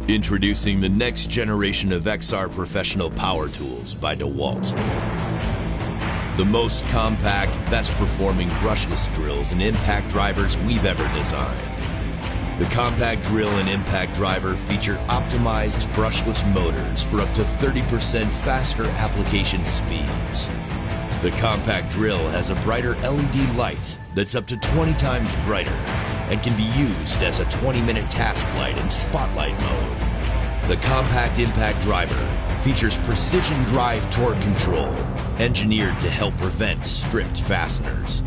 Introducing the next generation of XR professional power tools by DEWALT. The most compact, best performing brushless drills and impact drivers we've ever designed. The compact drill and impact driver feature optimized brushless motors for up to 30% faster application speeds. The compact drill has a brighter LED light that's up to 20 times brighter and can be used as a 20-minute task light in spotlight mode. The compact impact driver features precision drive torque control, engineered to help prevent stripped fasteners.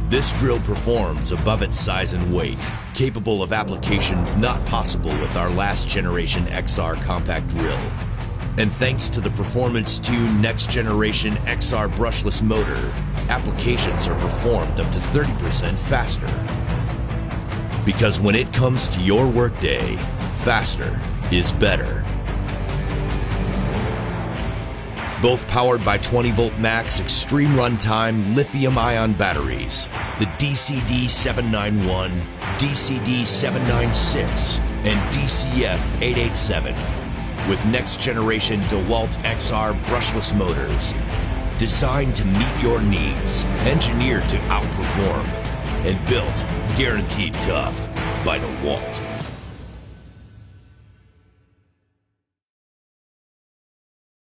This drill performs above its size and weight, capable of applications not possible with our last generation XR compact drill. And thanks to the Performance 2 next generation XR brushless motor, applications are performed up to 30% faster. Because when it comes to your workday, faster is better. Both powered by 20V max extreme runtime lithium-ion batteries, the DCD791, DCD796, and DCF887, with next-generation DEWALT XR brushless motors, designed to meet your needs, engineered to outperform, and built guaranteed tough by DEWALT.